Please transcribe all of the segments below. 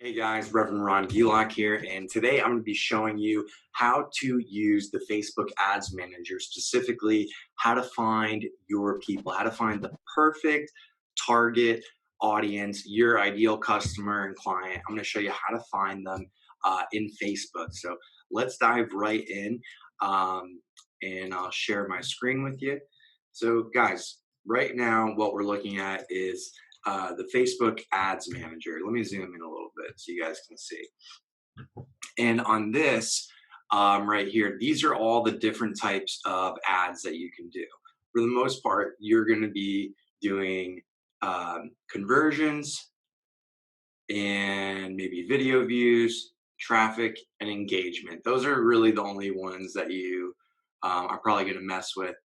Hey guys, Reverend Ron Gulak here, and today I'm going to be showing you how to use the Facebook Ads Manager, specifically how to find your people, how to find the perfect target audience, your ideal customer and client. I'm going to show you how to find them in Facebook. So let's dive right in, and I'll share my screen with you. So guys, right now what we're looking at is the Facebook Ads Manager. Let me zoom in a little bit so you guys can see. And on this right here, these are all the different types of ads that you can do. For the most part, you're going to be doing conversions and maybe video views, traffic, and engagement. Those are really the only ones that you are probably going to mess with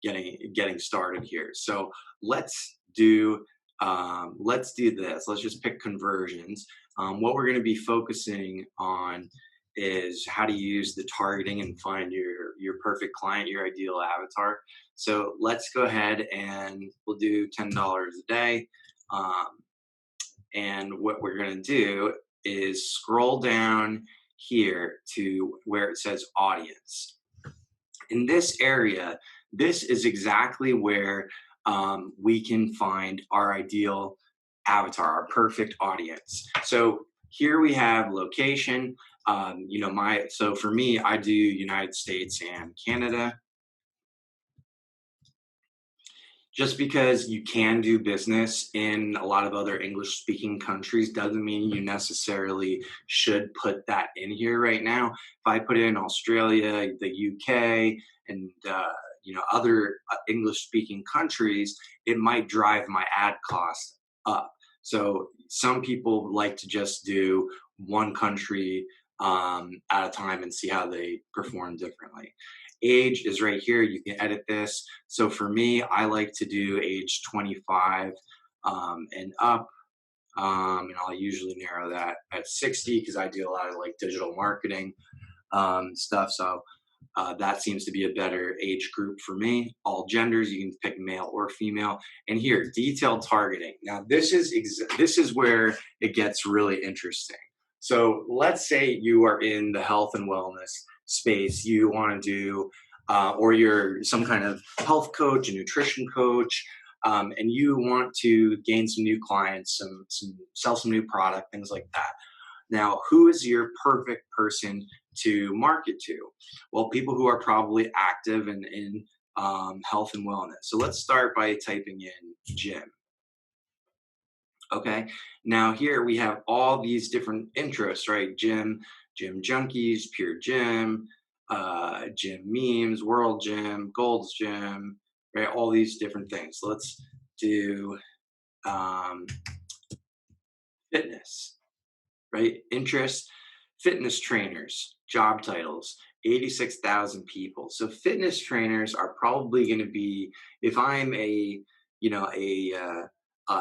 getting started here. So let's do this. Let's just pick conversions. What we're going to be focusing on is how to use the targeting and find your perfect client, your ideal avatar. So let's go ahead and we'll do $10 a day. And what we're going to do is scroll down here to where it says audience. In this area, this is exactly where we can find our ideal avatar, our perfect audience. So here we have location. So for me, I do United States and Canada. Just because you can do business in a lot of other English speaking countries doesn't mean you necessarily should put that in here right now. If I put in Australia, the UK, and other English speaking countries, it might drive my ad cost up. So some people like to just do one country at a time and see how they perform differently. Age is right here. You can edit this. So for me, I like to do age 25 and up. And I'll usually narrow that at 60 because I do a lot of like digital marketing stuff. So that seems to be a better age group for me. All genders, you can pick male or female. And here, detailed targeting. Now, this is where it gets really interesting. So let's say you are in the health and wellness space. You want to do, or you're some kind of health coach, a nutrition coach, and you want to gain some new clients, sell some new product, things like that. Now, who is your perfect person to market to? Well, people who are probably active and in health and wellness. So let's start by typing in gym. Okay, now here we have all these different interests, right? Gym junkies, pure gym, gym memes, world gym, Gold's gym, right? All these different things. So let's do fitness, right? Interests, fitness trainers, job titles, 86,000 people. So fitness trainers are probably going to be, if I'm a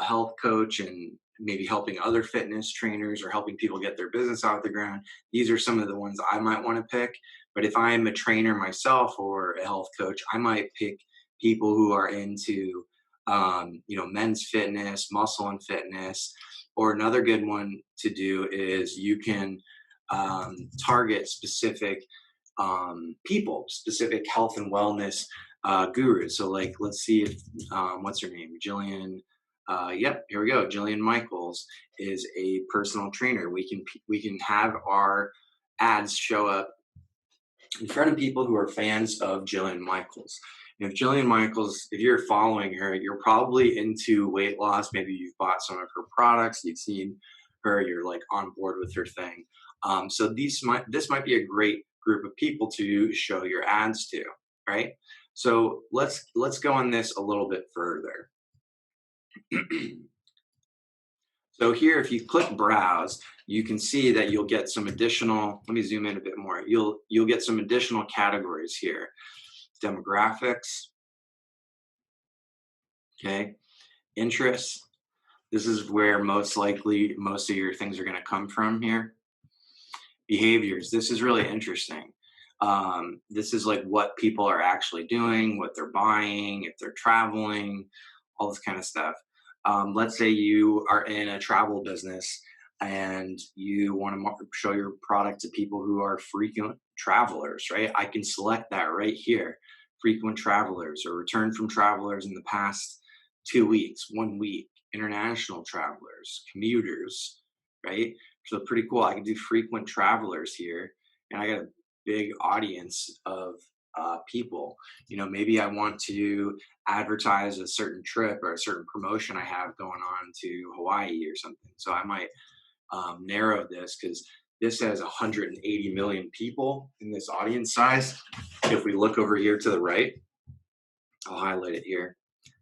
health coach and maybe helping other fitness trainers or helping people get their business off the ground, these are some of the ones I might want to pick. But if I'm a trainer myself or a health coach, I might pick people who are into men's fitness, muscle and fitness. Or another good one to do is you can target specific people, specific health and wellness gurus. So like, let's see if, what's her name? Jillian. Yep, here we go. Jillian Michaels is a personal trainer. We can have our ads show up in front of people who are fans of Jillian Michaels. And if you're following her, you're probably into weight loss. Maybe you've bought some of her products, you've seen her, you're like on board with her thing. So this might be a great group of people to show your ads to, right? So let's go on this a little bit further. So here, if you click browse, you can see that you'll get some additional, let me zoom in a bit more. You'll get some additional categories here. Demographics, okay, interests. This is where most likely most of your things are going to come from here. Behaviors. This is really interesting. This is like what people are actually doing, what they're buying, if they're traveling, all this kind of stuff. Let's say you are in a travel business and you want to show your product to people who are frequent travelers, right? I can select that right here. Frequent travelers or returned from travelers in the past 2 weeks, 1 week, international travelers, commuters, right? So pretty cool. I can do frequent travelers here, and I got a big audience of people. Maybe I want to advertise a certain trip or a certain promotion I have going on to Hawaii or something. So I might narrow this because this has 180 million people in this audience size. If we look over here to the right, I'll highlight it here.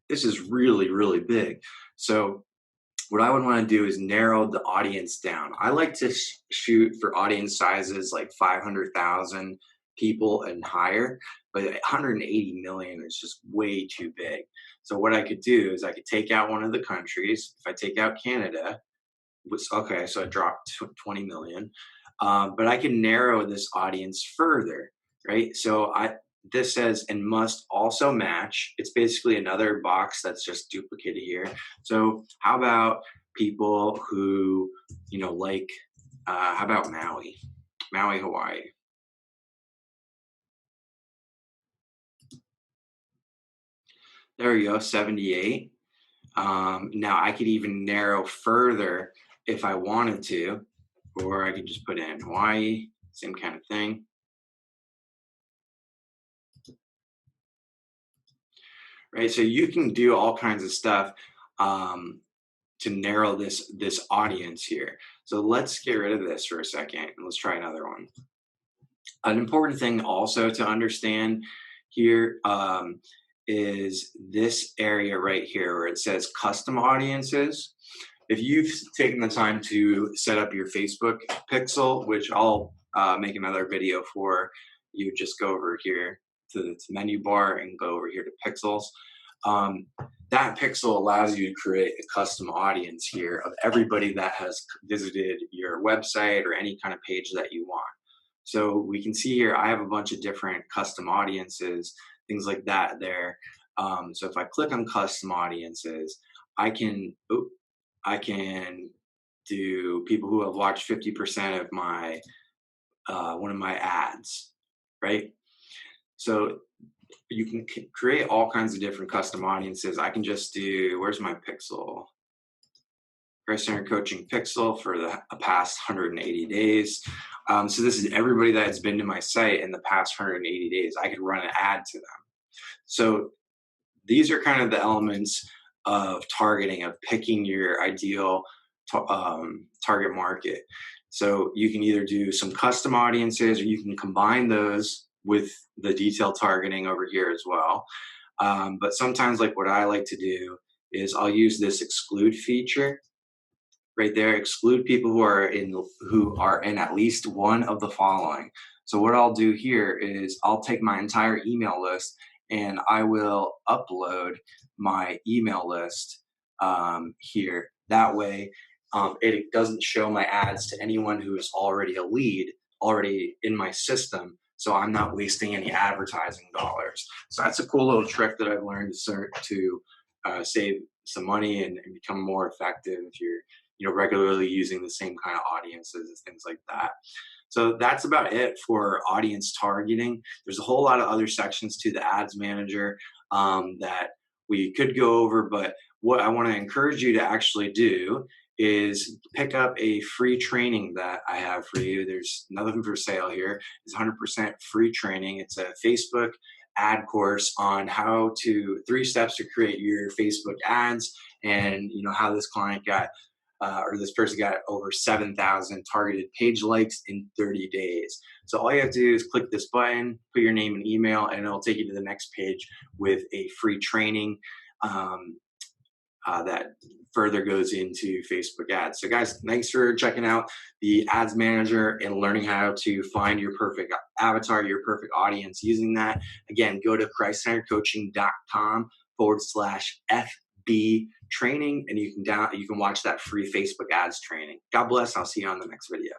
This is really, really big. So what I would want to do is narrow the audience down. I like to shoot for audience sizes like 500,000 people and higher, but 180 million is just way too big. So what I could do is I could take out one of the countries. If I take out Canada, okay, so I dropped 20 million. But I can narrow this audience further, right? So this says and must also match. It's basically another box that's just duplicated here. So how about people who, like, how about Maui, Hawaii? There we go, 78. Now I could even narrow further if I wanted to, or I could just put in Hawaii, same kind of thing. Right? So you can do all kinds of stuff um, to narrow this audience here. So let's get rid of this for a second and let's try another one. An important thing also to understand here is this area right here where it says custom audiences. If you've taken the time to set up your Facebook pixel, which I'll make another video for, you just go over here to the menu bar and go over here to pixels. That pixel allows you to create a custom audience here of everybody that has visited your website or any kind of page that you want. So we can see here, I have a bunch of different custom audiences, things like that there. So if I click on custom audiences, I can, I can do people who have watched 50% of my one of my ads, right? So you can create all kinds of different custom audiences. I can just do, where's my pixel? Christ Center Coaching Pixel for the past 180 days. So this is everybody that has been to my site in the past 180 days. I could run an ad to them. So these are kind of the elements of targeting, of picking your ideal target market. So you can either do some custom audiences or you can combine those with the detailed targeting over here as well. But sometimes, like, what I like to do is I'll use this exclude feature right there. Exclude people who are in at least one of the following. So what I'll do here is I'll take my entire email list and I will upload my email list here. That way, it doesn't show my ads to anyone who is already a lead, already in my system. So I'm not wasting any advertising dollars. So that's a cool little trick that I've learned to save some money and become more effective if you're regularly using the same kind of audiences and things like that. So that's about it for audience targeting. There's a whole lot of other sections to the ads manager that we could go over, but what I want to encourage you to actually do is pick up a free training that I have for you. There's nothing for sale here. It's 100% free training. It's a Facebook ad course on 3 steps to create your Facebook ads, and how this client got or this person got over 7,000 targeted page likes in 30 days. So all you have to do is click this button, put your name and email, and it'll take you to the next page with a free training that further goes into Facebook ads. So guys, thanks for checking out the ads manager and learning how to find your perfect avatar, your perfect audience using that. Again, go to christcenteredcoaching.com/FB training, and you can watch that free Facebook ads training. God bless. I'll see you on the next video.